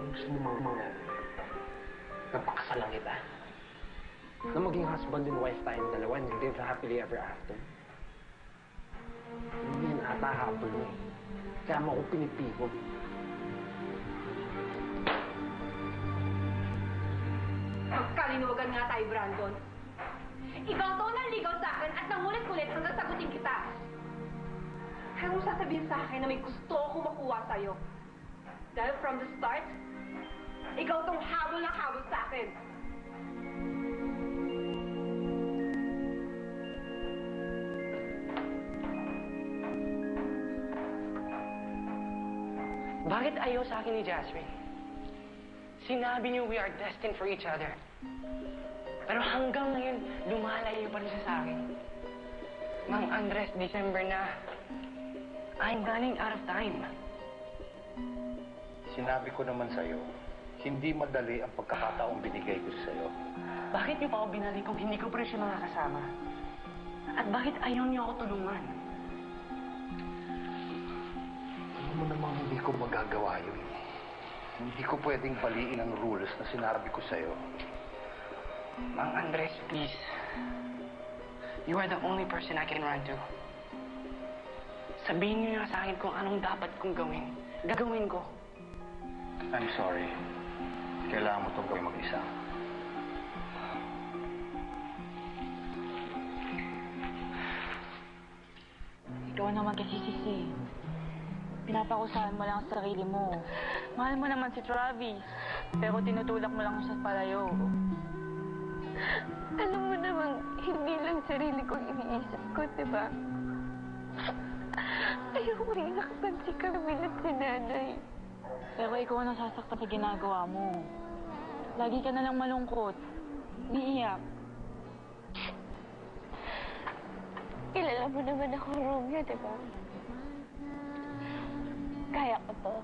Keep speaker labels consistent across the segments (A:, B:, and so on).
A: Kung gusto mo mangyari, napakasalang kita. Na maging husband and wife tayong dalawa and live happily ever after. Hindi yan ata habol mo eh. Kaya mo ako pinipikon.
B: Magkalinuwagan nga tayo, Brandon. Ikaw to nanligaw sa akin at nangulit-kulit hanggang sagutin kita. Kaya mo sasabihin sa akin na may gusto akong makuha sa'yo. Dahil from the start, ikaw tong habol na habol sa akin.
C: Bakit ayaw sa akin ni Jasmine? Sinabi niyo we are destined for each other. Pero hanggang ngayon, lumalayo pa rin siya sa akin. Mang Andres, December na. I'm running out of time.
D: Sinabi ko naman sa'yo, hindi madali ang pagkakataong binigay ko sa'yo.
C: Bakit niyo pa ako binalik kung hindi ko pa rin siya makakasama? At bakit ayaw niyo ako tulungan?
D: Alam mo namang hindi ko magagawa yun. Hindi ko pwedeng baliin ang rules na sinabi ko sa'yo.
C: Mang Andres, please. You are the only person I can run to. Sabihin niyo na sa akin kung anong dapat kong gawin. Gagawin ko.
D: I'm sorry. Kailangan mo itong gawin mag-isa.
E: Ikaw naman kasi sisi. Pinapakusahan mo lang sa sarili mo. Mahal mo naman si Travis. Pero tinutulak mo lang siya sa palayo.
F: Alam mo namang hindi lang sarili ko iniisip ko, diba? Ayoko rin nakasal si Carmel at si Nanay.
E: Pero ikaw ang nasasaktan sa ginagawa mo. Lagi ka na lang malungkot. Iiyak.
F: Kilala mo naman ako, Romeo, diba? Kaya ko to.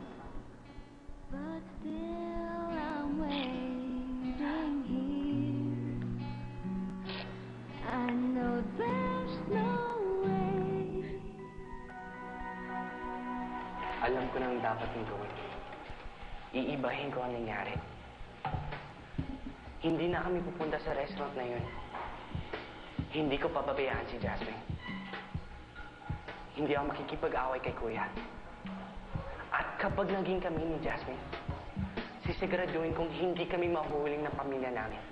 G: But still I'm waiting here. I know there's no way.
C: Alam ko na ang dapat kong gawin. Iibahin ko ang nangyari. Hindi na kami pupunta sa restaurant na yun. Hindi ko pababayaan si Jasmine. Hindi ako makikipag-away kay Kuya. At kapag naging kami ni Jasmine, sisiguraduhin kong hindi kami mahuhuling ng pamilya namin.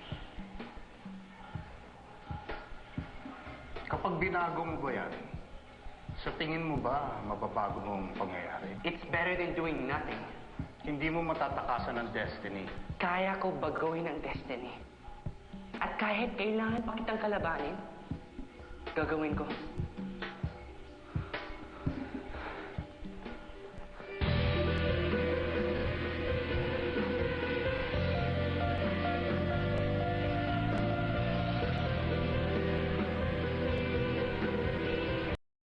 D: Kapag binago mo ba yan, sa tingin mo ba mababago mong pangyayari?
C: It's better than doing nothing.
D: Hindi mo matatakasan ng destiny.
C: Kaya ko baguhin ang destiny. At kahit kailangan pa kitang kalabanin, gagawin ko.